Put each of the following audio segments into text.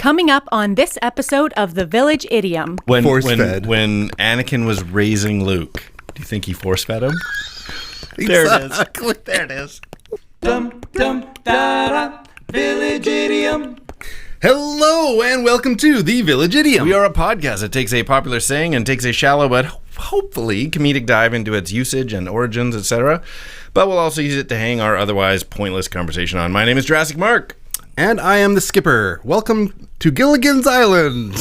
Coming up on this episode of the Village Idiom. When Anakin was raising Luke, do you think he force-fed him? There it is. There it is. Village Idiom. Hello and welcome to the Village Idiom. We are a podcast that takes a popular saying and takes a shallow but hopefully comedic dive into its usage and origins, etc. But we'll also use it to hang our otherwise pointless conversation on. My name is Jurassic Mark. And I am the skipper. Welcome to Gilligan's Island.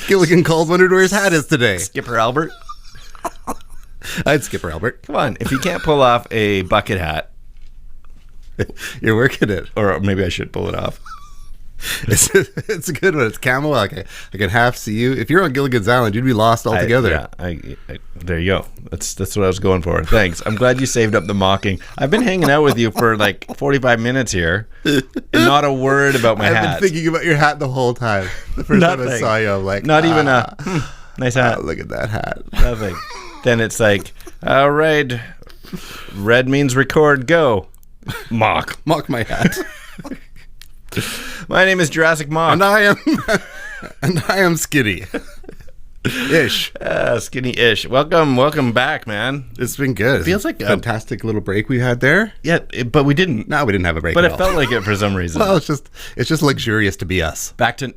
Gilligan called, wondered where his hat is today. Skipper Albert. I'd Skipper Albert. Come on, if you can't pull off a bucket hat. You're working it. Or maybe I should pull it off. It's a good one. It's camo. I can half see you. If you're on Gilligan's Island, you'd be lost altogether. There you go. That's what I was going for. Thanks. I'm glad you saved up the mocking. I've been hanging out with you for like 45 minutes here, and not a word about my hat. I've been thinking about your hat the whole time. The first time I saw you, I'm like, not even a nice hat. Look at that hat. Nothing. Then it's like, all right, red means record. Go. Mock my hat. My name is Jurassic Mock. And I am Skinny. Ish. Skinny-ish. Welcome back, man. It's been good. It feels like a fantastic little break we had there. Yeah, but we didn't. No, we didn't have a break. But at it all. felt like it for some reason. Well, it's just luxurious to be us. Back to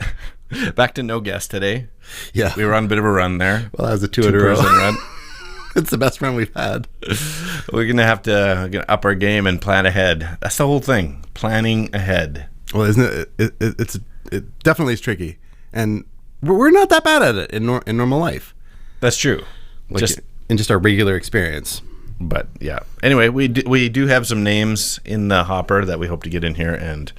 no guest today. Yeah, we were on a bit of a run there. Well, that was a two-person run. It's the best run we've had. We're gonna have to up our game and plan ahead. That's the whole thing. Planning ahead. Well, isn't it? It definitely is tricky, and we're not that bad at it in normal life. That's true. In just our regular experience. But yeah. Anyway, we do have some names in the hopper that we hope to get in here, and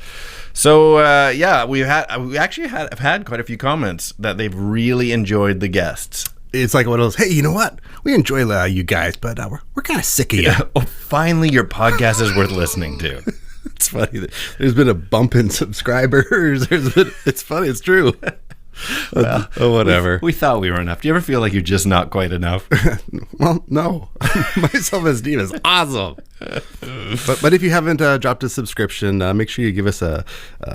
so we actually have had quite a few comments that they've really enjoyed the guests. It's like one of those, hey, you know what? We enjoy you guys, but we're kind of sick of you. Oh, finally, your podcast is worth listening to. It's funny. There's been a bump in subscribers. It's funny. It's true. Well, whatever. We thought we were enough. Do you ever feel like you're just not quite enough? Well, no. My self-esteem is awesome. But if you haven't dropped a subscription, make sure you give us a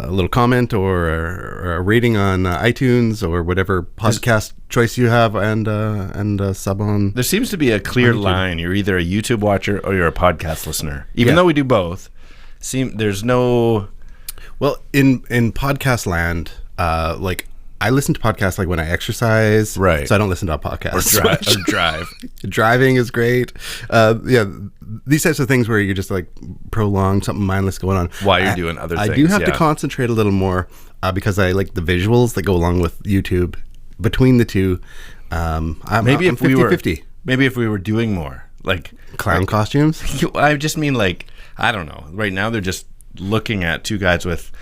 little comment or a rating on iTunes or whatever podcast choice you have, and sub on. There seems to be a clear line. You're either a YouTube watcher or you're a podcast listener. Even though we do both, there's no. Well, in podcast land, I listen to podcasts like when I exercise, right? So I don't listen to a podcast or drive. Driving is great. These types of things where you're just like prolonged something mindless going on while you're doing other things. I do have to concentrate a little more because I like the visuals that go along with YouTube. Between the two, maybe if 50-50. Maybe if we were doing more, like clown costumes. I just mean I don't know. Right now they're just looking at two guys with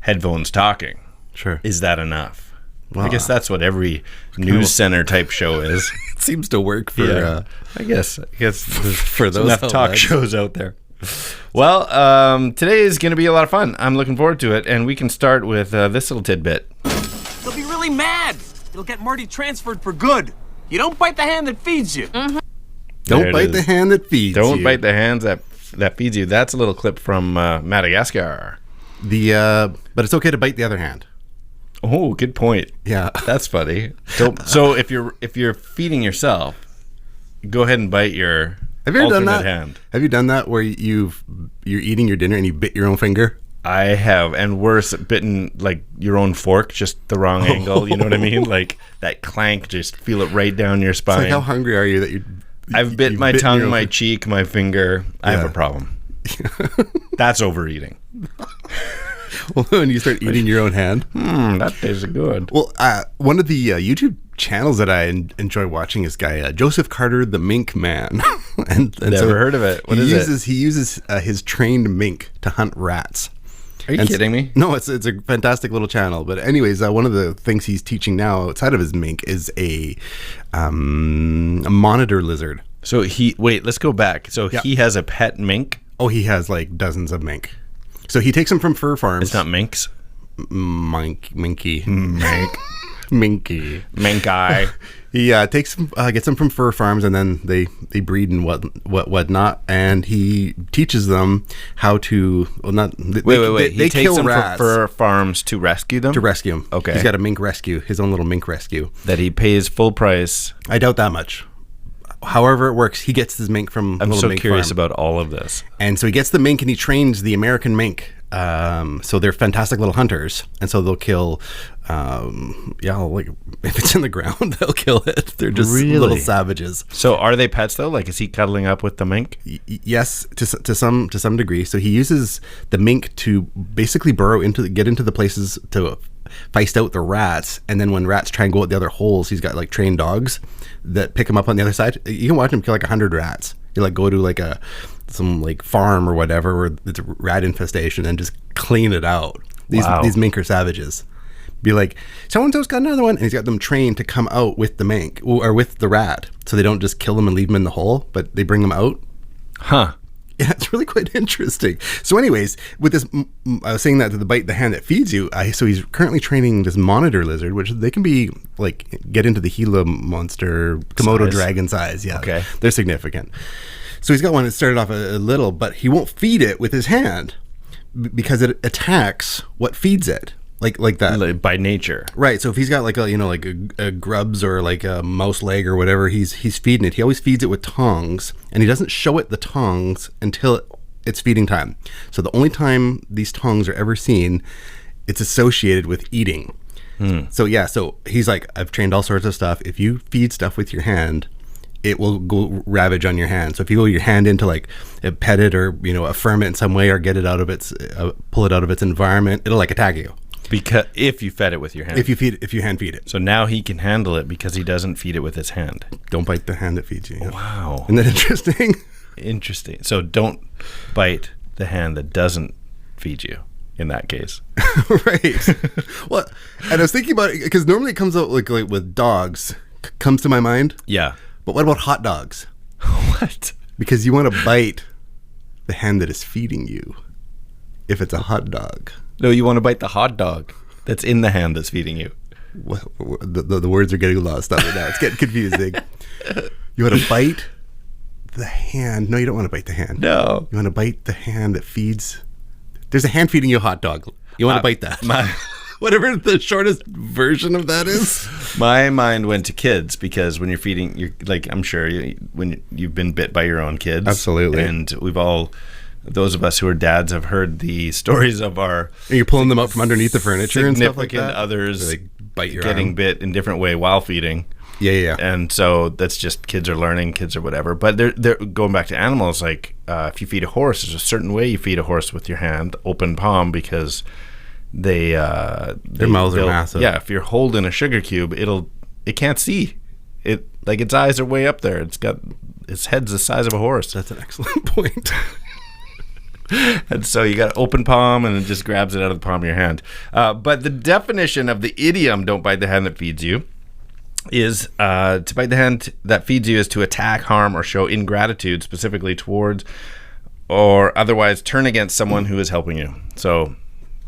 headphones talking. Sure. Is that enough? Well, I guess that's what every news center type show is. It seems to work for. I guess for those enough talk shows out there. Well, today is going to be a lot of fun. I'm looking forward to it, and we can start with this little tidbit. They'll be really mad. It'll get Marty transferred for good. You don't bite the hand that feeds you. Mm-hmm. Don't bite the hand that feeds you. Don't bite the hands that feeds you. That's a little clip from Madagascar. But it's okay to bite the other hand. Oh, good point. Yeah, that's funny. So if you're feeding yourself, go ahead and bite your alternate hand. Have you done that where you're eating your dinner and you bit your own finger? I have, and worse, bitten like your own fork, just the wrong angle. You know what I mean? Like that clank, just feel it right down your spine. It's like, how hungry are you that you? I've bit my tongue, my cheek, my finger. I have a problem. That's overeating. Well, when you start eating your own hand, that tastes good. Well, one of the YouTube channels that I enjoy watching is guy Joseph Carter, the Mink Man. and Never heard of it. What is it? He uses his trained mink to hunt rats. Are you kidding me? No, it's a fantastic little channel. But anyways, one of the things he's teaching now outside of his mink is a monitor lizard. So let's go back. So he has a pet mink? Oh, he has like dozens of mink. So he takes them from fur farms. It's not minks? Minky. Mink. Minky. Minky. He gets them from fur farms, and then they breed and whatnot. And he teaches them how to. Well, not Wait. They He takes kill them rats from fur farms to rescue them? to rescue them. Okay. He's got a mink rescue, his own little mink rescue. That he pays full price. I doubt that much. However it works, he gets his mink from a I'm little so mink curious farm. about all of this. And so he gets the mink and he trains the American mink. So they're fantastic little hunters. And so they'll kill, like if it's in the ground, they'll kill it. They're just little savages. So are they pets though? Like, is he cuddling up with the mink? Yes, to some degree. So he uses the mink to basically get into the places to feist out the rats. And then when rats try and go out the other holes, he's got like trained dogs that pick him up on the other side. You can watch him kill like 100 rats. You like go to like some like farm or whatever where it's a rat infestation and just clean it out. These mink are savages. Be like, so-and-so's got another one, and he's got them trained to come out with the mink or with the rat, so they don't just kill them and leave them in the hole, but they bring them out. Huh. Yeah, it's really quite interesting. So anyways, with this, I was saying that to bite the hand that feeds you. So he's currently training this monitor lizard, which they can be like get into the Gila monster, Komodo Size. dragon size. Yeah, Okay. They're significant. So he's got one that started off a little, but he won't feed it with his hand because it attacks what feeds it. Like that. Like, by nature. Right. So if he's got like a grubs or like a mouse leg or whatever, he's feeding it. He always feeds it with tongs, and he doesn't show it the tongs until it's feeding time. So the only time these tongs are ever seen, it's associated with eating. So yeah, so he's like, I've trained all sorts of stuff. If you feed stuff with your hand, it will go ravage on your hand. So if you go your hand into like pet it or affirm it in some way or get it out of its pull it out of its environment, it'll like attack you. Because if you fed it with your hand. If you hand feed it. So now he can handle it because he doesn't feed it with his hand. Don't bite the hand that feeds you. Yeah. Wow. Isn't that interesting? Interesting. So don't bite the hand that doesn't feed you in that case. Right. Well, and I was thinking about it because normally it comes out like with dogs, comes to my mind. Yeah. But what about hot dogs? What? Because you want to bite the hand that is feeding you if it's a hot dog. No, you want to bite the hot dog that's in the hand that's feeding you. The words are getting lost on me now. It's getting confusing. You want to bite the hand. No, you don't want to bite the hand. No. You want to bite the hand that feeds. There's a hand feeding you a hot dog. You want to bite that. Whatever the shortest version of that is. My mind went to kids because when you're feeding, you're like, I'm sure when you've been bit by your own kids. Absolutely. And we've all, those of us who are dads, have heard the stories of our Are you pulling them out from underneath the furniture and stuff like significant that? others Or they bite your getting arm? bit in different way while feeding. Yeah. And so that's just kids are learning, kids or whatever. But they're going back to animals. Like if you feed a horse, there's a certain way you feed a horse with your hand, open palm, because their mouths are massive. Yeah, if you're holding a sugar cube, it can't see. It like its eyes are way up there. Its head's the size of a horse. That's an excellent point. And so you got open palm, and it just grabs it out of the palm of your hand. But the definition of the idiom "don't bite the hand that feeds you" is to bite the hand that feeds you is to attack, harm, or show ingratitude, specifically towards or otherwise turn against someone who is helping you. So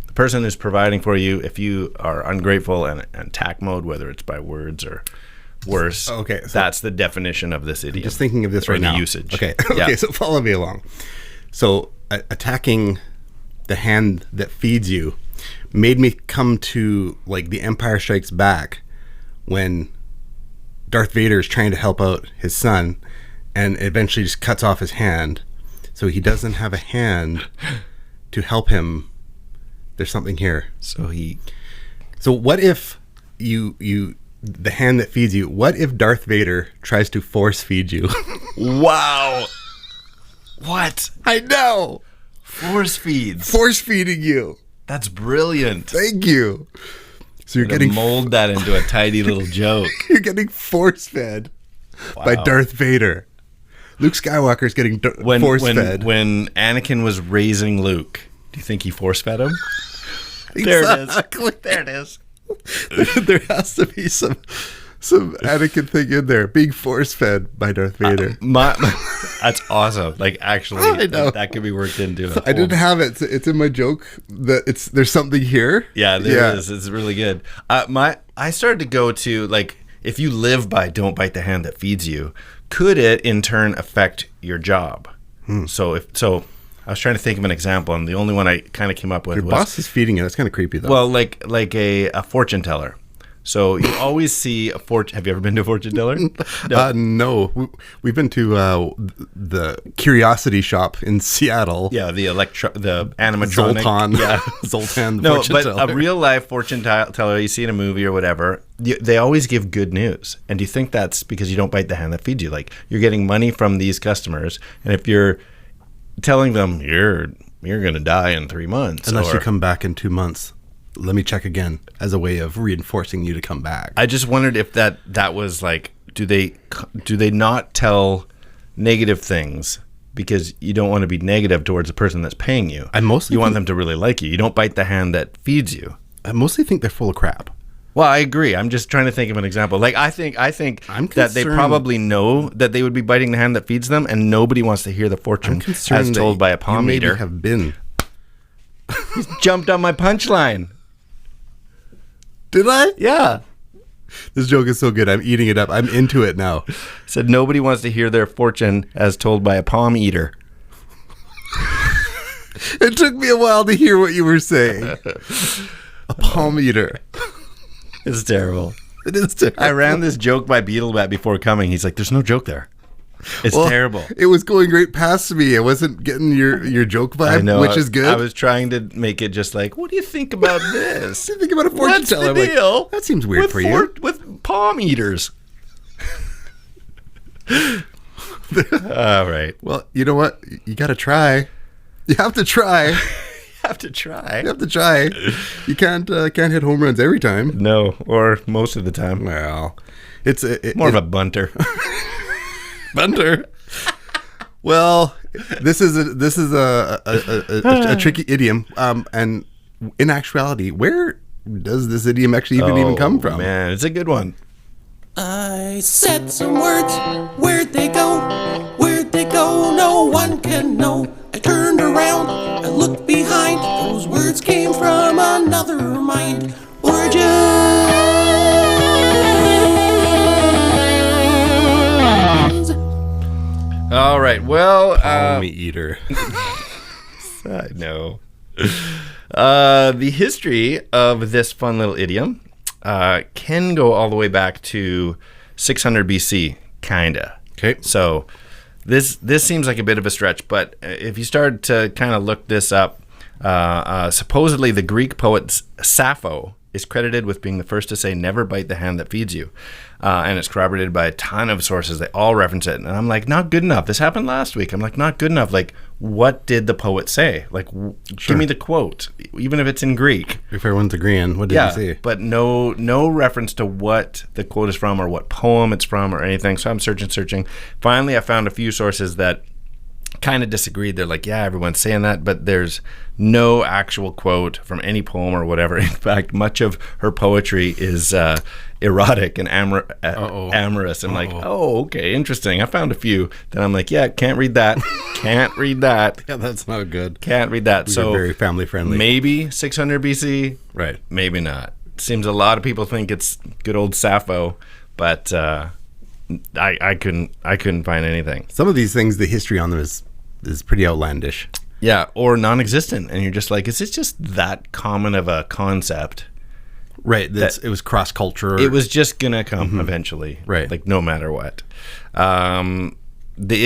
the person who's providing for you, if you are ungrateful and attack mode, whether it's by words or worse, Okay, so that's the definition of this idiom. Just thinking of this or right the now. usage. Okay. Yeah. Okay. So follow me along. So attacking the hand that feeds you made me come to like The Empire Strikes Back when Darth Vader is trying to help out his son and eventually just cuts off his hand. So he doesn't have a hand to help him. There's something here. So what if the hand that feeds you, what if Darth Vader tries to force feed you? Wow. What? I know. Force feeds. Force feeding you. That's brilliant. Thank you. So you're To getting mold that into a tidy little joke. you're getting force fed by Darth Vader. Luke Skywalker is getting force fed. When Anakin was raising Luke, do you think he force fed him? Exactly. There it is. There has to be some Anakin thing in there, being force fed by Darth Vader. That's awesome. Like, actually, I know. that could be worked into. I didn't have it. It's in my joke that there's something here. Yeah, there is. It's really good. I started to go to, like, if you live by don't bite the hand that feeds you, could it in turn affect your job? So I was trying to think of an example, and the only one I kind of came up with Your was boss is feeding you. That's kind of creepy, though. well, like a fortune teller. So you always see a fortune. Have you ever been to a fortune teller? No. We've been to the Curiosity Shop in Seattle. Yeah, the animatronic. Zoltan. Yeah, Zoltan. The no, fortune but teller. a real life fortune teller you see in a movie or whatever, they always give good news. And do you think that's because you don't bite the hand that feeds you? Like, you're getting money from these customers, and if you're telling them you're going to die in 3 months, Unless you come back in 2 months. Let me check again as a way of reinforcing you to come back. I just wondered if that was like, do they not tell negative things because you don't want to be negative towards the person that's paying you? You want them to really like you. You don't bite the hand that feeds you. I mostly think they're full of crap. Well, I agree. I'm just trying to think of an example. Like, I think that they probably know that they would be biting the hand that feeds them, and nobody wants to hear the fortune as told by a palm eater. You maybe have been. He's jumped on my punchline. Did I? Yeah. This joke is so good. I'm eating it up. I'm into it now. Said nobody wants to hear their fortune as told by a palm eater. It took me a while to hear what you were saying. A palm eater. It's terrible. It is terrible. I ran this joke by Beetlebat before coming. He's like, there's no joke there. It's terrible. It was going right past me. I wasn't getting your joke vibe, I know, which is good. I was trying to make it just like, what do you think about this? What do you think about a fortune What's teller? the I'm deal? like, that seems weird for you. With palm eaters. All right. Well, you know what? You got to try. You have to try. You have to try. You have to try. You can't hit home runs every time. No, or most of the time. Well, it's More of a bunter. bunter. Well, this is a tricky idiom, and in actuality, where does this idiom actually even come from? Man, it's a good one. I said some words, where'd they go? Where'd they go? No one can know. I turned around, I looked behind. Those words came from another mind. Origins. All right. Well, Palm eater. I know. The history of this fun little idiom can go all the way back to 600 BC, kinda. Okay. So this seems like a bit of a stretch, but if you start to kind of look this up, supposedly the Greek poet Sappho is credited with being the first to say, never bite the hand that feeds you. And it's corroborated by a ton of sources. They all reference it. And I'm like, not good enough. This happened last week. I'm like, not good enough. Like, what did the poet say? Like, give me the quote, even if it's in Greek. If everyone's agreeing, what did he say? But no reference to what the quote is from or what poem it's from or anything. So I'm searching. Finally, I found a few sources that kind of disagreed. They're like, yeah, everyone's saying that, but there's no actual quote from any poem or whatever. In fact, much of her poetry is erotic and amorous. I'm like, oh, okay, interesting. I found a few. Then I'm like, yeah, can't read that. Can't read that. Yeah, that's not good. Can't read that. So very family friendly. Maybe 600 BC. Right. Maybe not. Seems a lot of people think it's good old Sappho, but I couldn't find anything. Some of these things, the history on them is pretty outlandish. Yeah, or non-existent, and you're just like, is it just that common of a concept? Right. It was cross-culture. It was just gonna come eventually. Right. Like, no matter what. The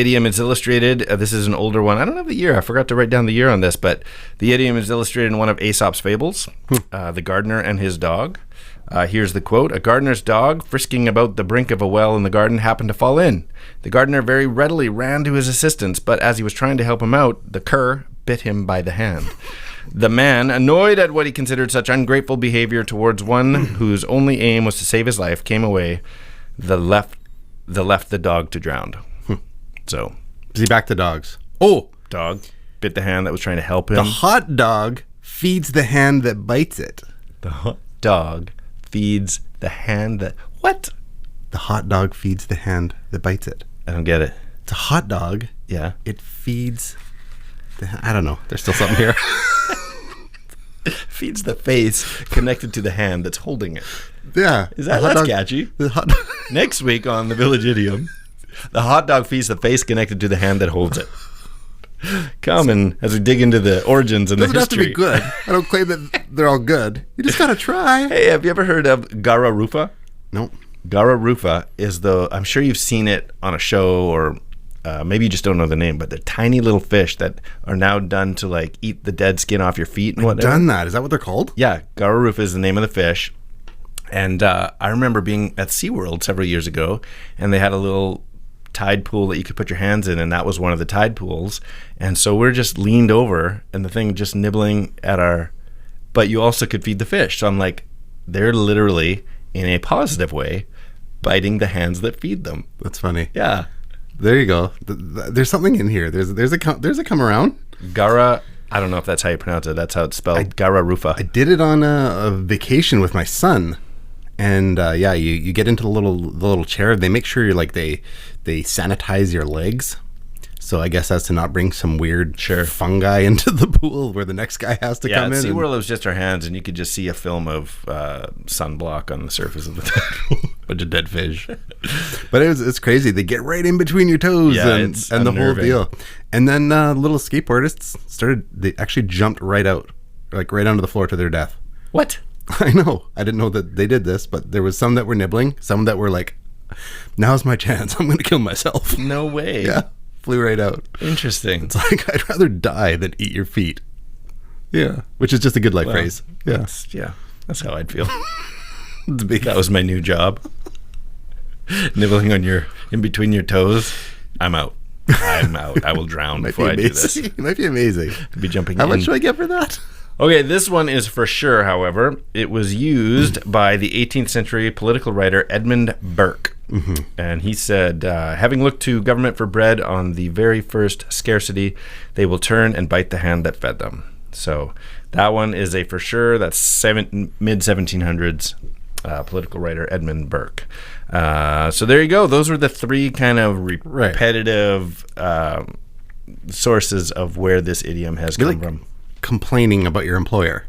idiom is illustrated. This is an older one. I don't have the year. I forgot to write down the year on this, but the idiom is illustrated in one of Aesop's fables, The Gardener and His Dog. Here's the quote. A gardener's dog, frisking about the brink of a well in the garden, happened to fall in. The gardener very readily ran to his assistance, but as he was trying to help him out, the cur bit him by the hand. The man, annoyed at what he considered such ungrateful behavior towards one whose only aim was to save his life, came away, left the dog to drown. So, is he back to dogs? Oh, dog bit the hand that was trying to help him. The hot dog feeds the hand that bites it. The hot dog feeds the hand that... What? The hot dog feeds the hand that bites it. I don't get it. It's a hot dog. Yeah. It feeds. I don't know. There's still something here. Feeds the face connected to the hand that's holding it. Yeah. Is that's catchy? The hot dog. Next week on the Village Idiom, the hot dog feeds the face connected to the hand that holds it. Come and as we dig into the origins and the Doesn't history. have to be good. I don't claim that they're all good. You just gotta try. Hey, have you ever heard of Gara Rufa? Nope. Gara Rufa is I'm sure you've seen it on a show or maybe you just don't know the name, but they're tiny little fish that are now done to like eat the dead skin off your feet and whatnot. Done that. Is that what they're called? Yeah, Gara Rufa is the name of the fish. And I remember being at SeaWorld several years ago, and they had a little tide pool that you could put your hands in, and that was one of the tide pools. And so we're just leaned over, and the thing just nibbling at but you also could feed the fish. So I'm like, they're literally, in a positive way, biting the hands that feed them. That's funny. Yeah. There you go. There's something in here. There's a come around. Gara, I don't know if that's how you pronounce it. That's how it's spelled. Gara Rufa. I did it on a vacation with my son, and you get into the little chair. They make sure you're like they sanitize your legs. So I guess that's to not bring some weird fungi into the pool where the next guy has to come in. Yeah, SeaWorld was just our hands, and you could just see a film of sunblock on the surface of the pool. Bunch of dead fish. But it's crazy. They get right in between your toes and the whole deal. And then little skateboardists they actually jumped right out, like right onto the floor to their death. What? I know. I didn't know that they did this, but there was some that were nibbling, some that were like, now's my chance. I'm going to kill myself. No way. Yeah. Flew right out. Interesting. It's like, I'd rather die than eat your feet. Yeah. Which is just a good life phrase. Yeah. That's how I'd feel. That was my new job. Nibbling on in between your toes. I'm out. I will drown before I do this. It might be amazing. Be jumping How much do I get for that? Okay, this one is for sure, however. It was used by the 18th century political writer Edmund Burke. Mm-hmm. And he said, having looked to government for bread on the very first scarcity, they will turn and bite the hand that fed them. So that one is a for sure. That's mid-1700s political writer Edmund Burke. So there you go. Those were the three kind of repetitive sources of where this idiom has come from. Complaining about your employer.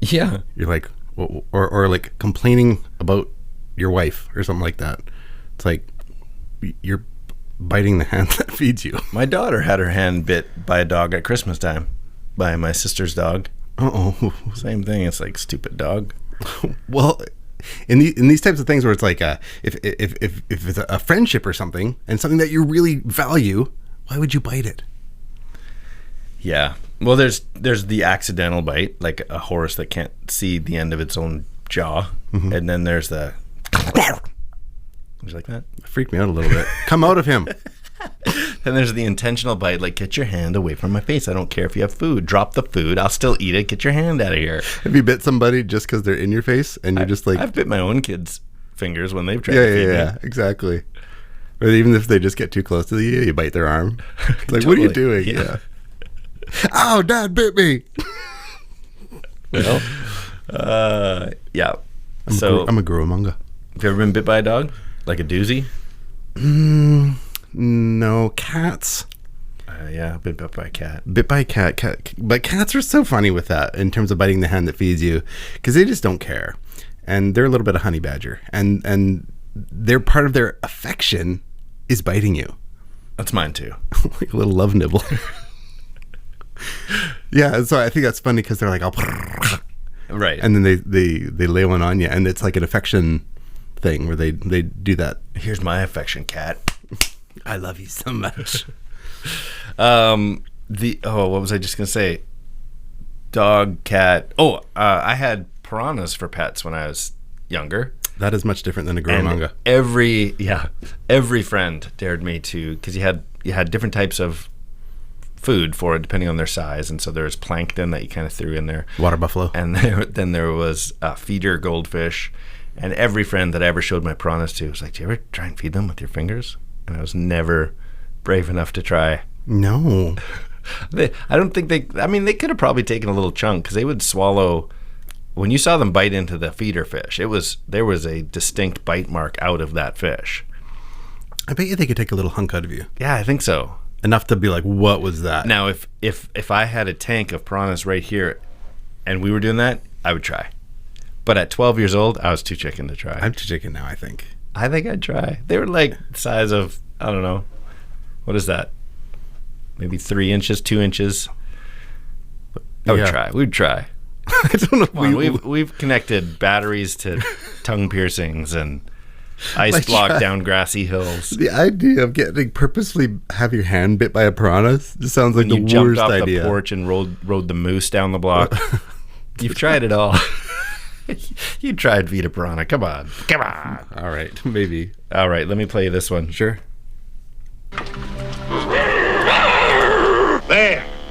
Yeah. You're like, or like complaining about your wife or something like that. It's like you're biting the hand that feeds you. My daughter had her hand bit by a dog at Christmas time, by my sister's dog. Uh-oh. Same thing. It's like, stupid dog. Well, in these types of things where it's like if it's a friendship or something and something that you really value, why would you bite it? Yeah. Well, there's the accidental bite, like a horse that can't see the end of its own jaw. Mm-hmm. And then there's the... Would you like that? It freaked me out a little bit. Come out of him. Then there's the intentional bite, like, get your hand away from my face. I don't care if you have food. Drop the food. I'll still eat it. Get your hand out of here. Have you bit somebody just because they're in your face and you're just like... I've bit my own kids' fingers when they've tried to feed me. Yeah, exactly. Or even if they just get too close to you, you bite their arm. It's like, Totally. what are you doing? Yeah. Oh, Dad bit me. Well, yeah. I'm a Gurumanga. Have you ever been bit by a dog? Like a doozy? No, cats. Yeah, I've been bit by a cat. Bit by a cat. But cats are so funny with that in terms of biting the hand that feeds you because they just don't care. And they're a little bit of honey badger. And they're part of their affection is biting you. That's mine too. Like a little love nibble. Yeah, so I think that's funny because they're like, oh, right. And then they lay one on you, and it's like an affection thing where they do that. Here's my affection, cat. I love you so much. What was I just gonna say? Dog, cat. I had piranhas for pets when I was younger. That is much different than a Gurumanga. Every friend dared me to, because you had different types of food for it depending on their size, and so there's plankton that you kind of threw in there, water buffalo, and then there was feeder goldfish, and every friend that I ever showed my piranhas to was like, do you ever try and feed them with your fingers? And I was never brave enough to try. No. They could have probably taken a little chunk because they would swallow. When you saw them bite into the feeder fish, there was a distinct bite mark out of that fish. I bet you they could take a little hunk out of you. Yeah, I think so. Enough to be like, what was that? Now, if I had a tank of piranhas right here and we were doing that, I would try. But at 12 years old, I was too chicken to try. I'm too chicken now, I think. I think I'd try. They were like the size of, I don't know. What is that? Maybe 3 inches, 2 inches. I would try. We'd try. I don't know. We've connected batteries to tongue piercings and ice block down grassy hills. The idea of purposely have your hand bit by a piranha just sounds like the worst idea. You jumped off the porch and rode the moose down the block. You've tried it all. You tried Vita Piranha. Come on. All right, maybe. All right, let me play you this one. Sure.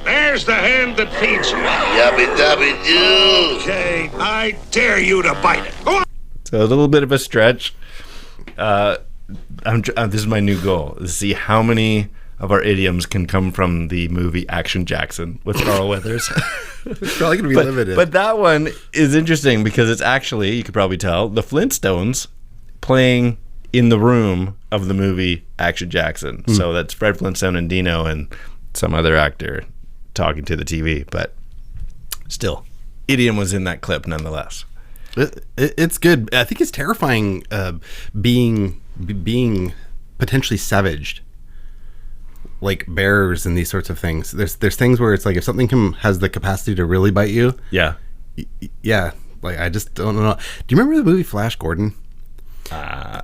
There's the hand that feeds you. Yabby-dabby-doo. Okay, I dare you to bite it. Go on. So a little bit of a stretch. This is my new goal, is to see how many of our idioms can come from the movie Action Jackson with Carl Weathers. It's probably going to be limited. But that one is interesting because it's actually, you could probably tell, the Flintstones playing in the room of the movie Action Jackson. So that's Fred Flintstone and Dino and some other actor talking to the TV. But still, idiom was in that clip nonetheless. It's good. I think it's terrifying being potentially savaged. Like bears and these sorts of things. There's things where it's like if something has the capacity to really bite you. Yeah. Yeah. Like I just don't know. Do you remember the movie Flash Gordon?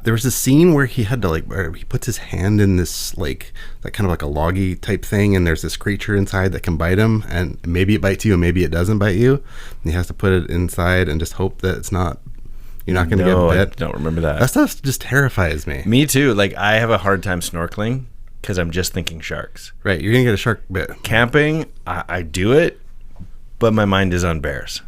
There was a scene where he had to where he puts his hand in this that kind of like a loggy type thing, and there's this creature inside that can bite him, and maybe it bites you and maybe it doesn't bite you. And he has to put it inside and just hope that you're not going to get bit. I don't remember that. That stuff just terrifies me. Me too. Like I have a hard time snorkeling because I'm just thinking sharks. Right, you're going to get a shark bit. Camping, I do it, but my mind is on bears.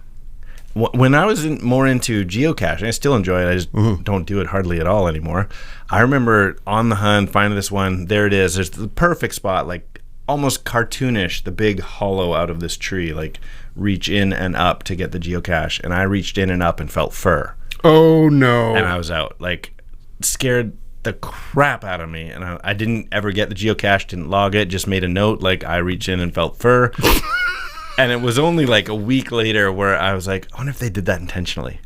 When I was more into geocaching, I still enjoy it. I just don't do it hardly at all anymore. I remember on the hunt, finding this one. There it is. There's the perfect spot, like almost cartoonish, the big hollow out of this tree, like reach in and up to get the geocache. And I reached in and up and felt fur. Oh, no. And I was out, like scared the crap out of me. And I didn't ever get the geocache, didn't log it, just made a note, like I reached in and felt fur. And it was only like a week later where I was like, I wonder if they did that intentionally.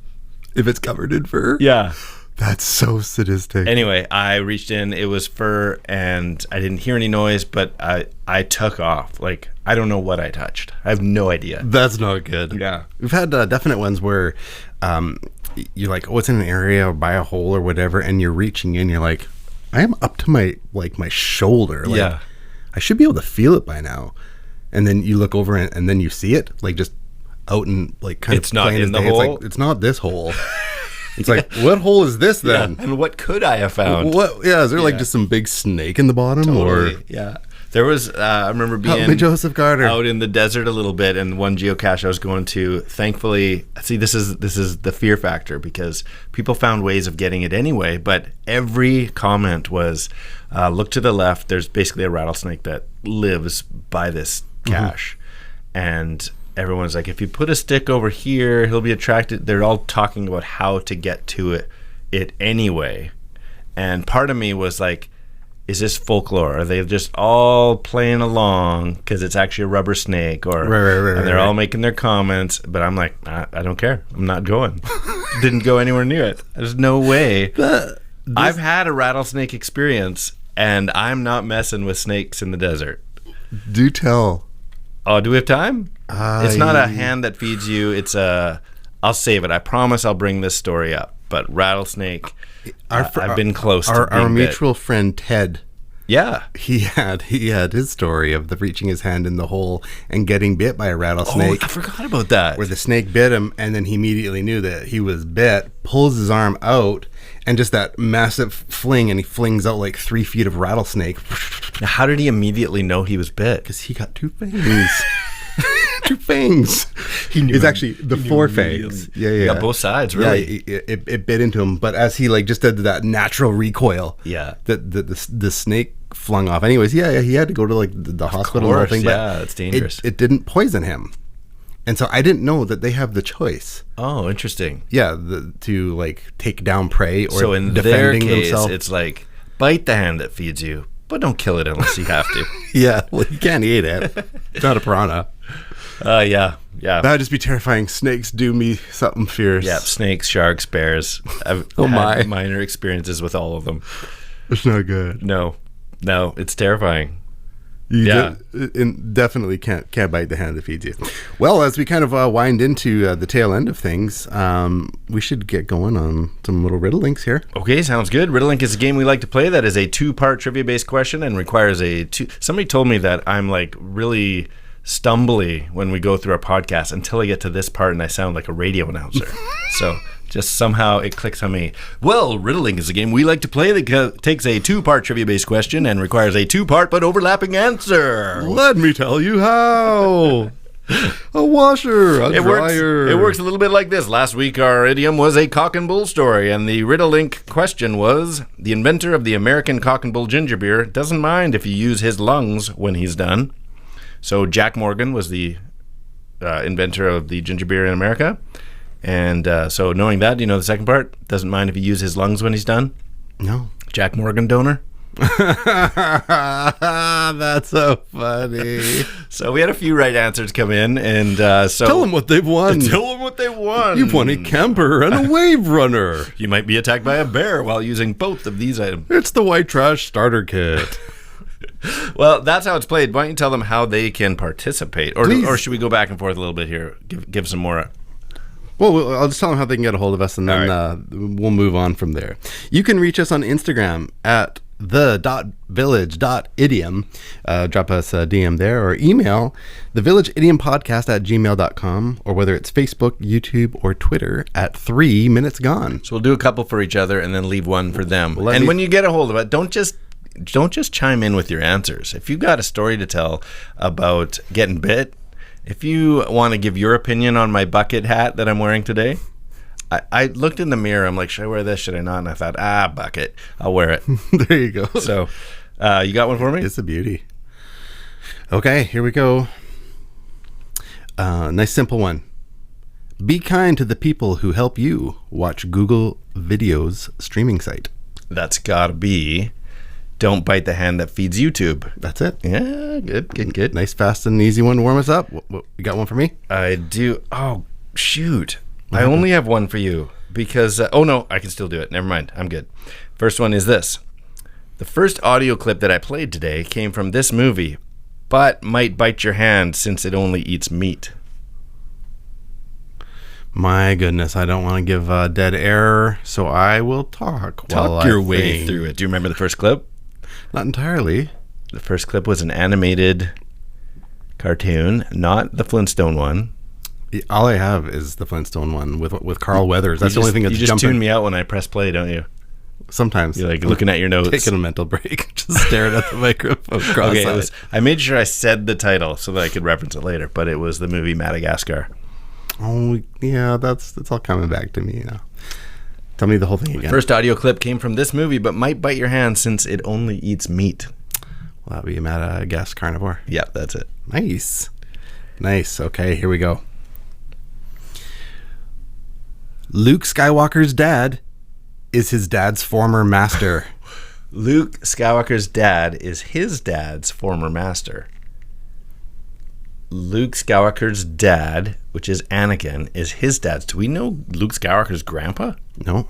If it's covered in fur? Yeah. That's so sadistic. Anyway, I reached in, it was fur, and I didn't hear any noise, but I took off. Like, I don't know what I touched. I have no idea. That's not good. Yeah. We've had definite ones where you're like, oh, it's in an area or by a hole or whatever, and you're reaching in, you're like, I am up to my shoulder. Like, yeah. I should be able to feel it by now. And then you look over and then you see it, like just out and like kind it's of not in the hole. It's like, it's not this hole. It's like, what hole is this then? Yeah. And what could I have found? What? Yeah, is there like just some big snake in the bottom? Totally. Or yeah. There was, I remember being help me, Joseph Carter, out in the desert a little bit, and one geocache I was going to, thankfully, see, this is the fear factor, because people found ways of getting it anyway, but every comment was, look to the left, there's basically a rattlesnake that lives by this cache. And everyone's like, if you put a stick over here, he'll be attracted. They're all talking about how to get to it anyway. And part of me was like, is this folklore? Are they just all playing along because it's actually a rubber snake? Or and they're all making their comments, but I'm like, I don't care. I'm not going. Didn't go anywhere near it. There's no way. I've had a rattlesnake experience, and I'm not messing with snakes in the desert. Do tell. Oh, do we have time? It's not a hand that feeds you. It's I'll save it. I promise I'll bring this story up. But rattlesnake, I've been close to being our mutual friend Ted. Yeah, he had his story of reaching his hand in the hole and getting bit by a rattlesnake. Oh, I forgot about that. Where the snake bit him, and then he immediately knew that he was bit. Pulls his arm out, and just that massive fling, and he flings out like 3 feet of rattlesnake. Now, how did he immediately know he was bit? Because he got 2 fangs. 2 fangs. It's actually the 4 fangs. Yeah. He got both sides, really. Yeah, it bit into him, but as he just did that natural recoil, the snake flung off. Anyways, he had to go to the hospital and everything. But it's dangerous. It didn't poison him, and so I didn't know that they have the choice. Oh, interesting. Yeah, to take down prey or so in defending their case, themselves. it's like Bite the hand that feeds you, but don't kill it unless you have to. Yeah, well, you can't eat it. It's not a piranha. Yeah. That would just be terrifying. Snakes do me something fierce. Yeah, snakes, sharks, bears. I've had minor experiences with all of them. It's not good. No, it's terrifying. You definitely can't bite the hand that feeds you. Well, as we kind of wind into the tail end of things, we should get going on some little riddle links here. Okay, sounds good. Riddle Link is a game we like to play that is a 2-part trivia-based question and requires Somebody told me that I'm like really stumbly when we go through our podcast until I get to this part and I sound like a radio announcer. So just somehow it clicks on me. Well, Riddle Link is a game we like to play that takes a 2-part trivia-based question and requires a 2-part but overlapping answer. Let me tell you how. A washer, a dryer. It works a little bit like this. Last week our idiom was a cock and bull story, and the Riddle Link question was, the inventor of the American cock and bull ginger beer doesn't mind if you use his lungs when he's done. So Jack Morgan was the inventor of the ginger beer in America. And so knowing that, do you know the second part? Doesn't mind if you use his lungs when he's done? No. Jack Morgan donor? That's so funny. So we had a few right answers come in. And so tell them what they've won. Tell them what they won. You've won a camper and a wave runner. You might be attacked by a bear while using both of these items. It's the white trash starter kit. Well, that's how it's played. Why don't you tell them how they can participate? Or should we go back and forth a little bit here? Give some more. Well, I'll just tell them how they can get a hold of us, and then we'll move on from there. You can reach us on Instagram at the.village.idiom. Drop us a DM there, or email thevillageidiompodcast@gmail.com, or whether it's Facebook, YouTube, or Twitter at 3 Minutes Gone. So we'll do a couple for each other and then leave one for them. When you get a hold of it, don't just chime in with your answers. If you've got a story to tell about getting bit, if you want to give your opinion on my bucket hat that I'm wearing today, I looked in the mirror. I'm like, should I wear this? Should I not? And I thought, bucket. I'll wear it. There you go. So you got one for me? It's a beauty. Okay, here we go. Nice simple one. Be kind to the people who help you watch Google Videos streaming site. That's got to be... Don't bite the hand that feeds YouTube. That's it. Yeah, good. Nice, fast, and easy one to warm us up. You got one for me? I do. Oh, shoot. I only have one for you because... oh, no, I can still do it. Never mind. I'm good. First one is this. The first audio clip that I played today came from this movie, but might bite your hand since it only eats meat. My goodness, I don't want to give dead air, so I will talk your way through it. Do you remember the first clip? Not entirely. The first clip was an animated cartoon, not the Flintstone one. All I have is the Flintstone one with Carl Weathers. That's the only thing that's jumping. You just tune me out when I press play, don't you? Sometimes. You're like looking at your notes. Taking a mental break. Just staring at the microphone. Okay, I made sure I said the title so that I could reference it later, but it was the movie Madagascar. Oh, yeah, that's all coming back to me now. Tell me the whole thing again. First audio clip came from this movie, but might bite your hand since it only eats meat. Well, that would be a Madagascar carnivore. Yeah, that's it. Nice. Okay, here we go. Luke Skywalker's dad is his dad's former master. Luke Skywalker's dad is his dad's former master. Luke Skywalker's dad, which is Anakin, is his dad's. Do we know Luke Skywalker's grandpa? No.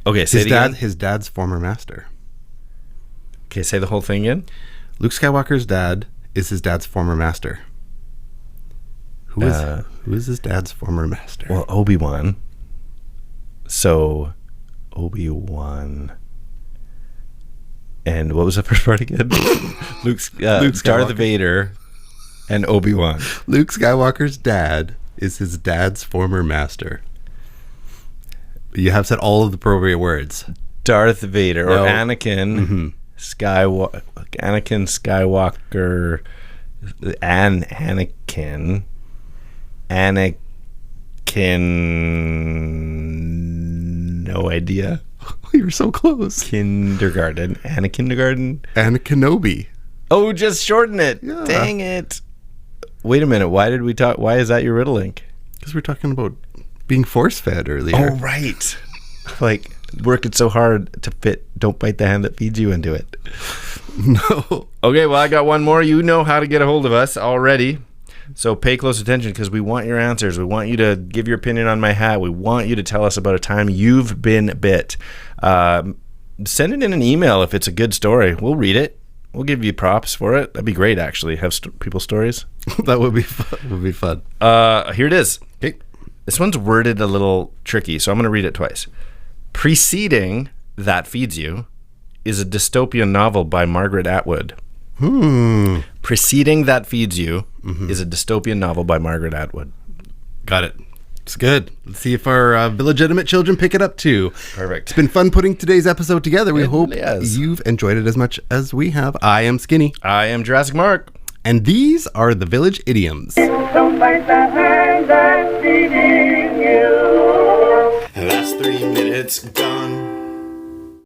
Okay, say it again. His dad's former master. Okay, say the whole thing again. Luke Skywalker's dad is his dad's former master. Who is his dad's former master? Well, Obi-Wan. So, Obi-Wan. And what was the first part again? Luke Darth Vader. And Obi-Wan. Luke Skywalker's dad is his dad's former master. You have said all of the appropriate words. Darth Vader or Anakin Skywalker. Anakin Skywalker. Anakin. No idea. You were so close. Kindergarten. Anakin. Anakenobi. Oh, just shorten it. Yeah. Dang it. Wait a minute. Why did we talk? Why is that your riddle link? Because we're talking about being force-fed earlier. Oh, right. Like, working so hard to fit "Don't bite the hand that feeds you" into it. No. Okay, well, I got one more. You know how to get a hold of us already. So pay close attention because we want your answers. We want you to give your opinion on my hat. We want you to tell us about a time you've been bit. Send it in an email if it's a good story. We'll read it. We'll give you props for it. That'd be great, actually. Have people's stories. That would be fun. Here it is. Okay. This one's worded a little tricky, so I'm going to read it twice. Preceding That Feeds You is a dystopian novel by Margaret Atwood. Preceding That Feeds You is a dystopian novel by Margaret Atwood. Got it. It's good. Let's see if our illegitimate children pick it up too. Perfect. It's been fun putting today's episode together. We hope is. you've enjoyed it as much as we have. I am Skinny. I am Jurassic Mark. And these are the Village Idioms. Don't bite the hand that's feeding you. Last 3 minutes gone.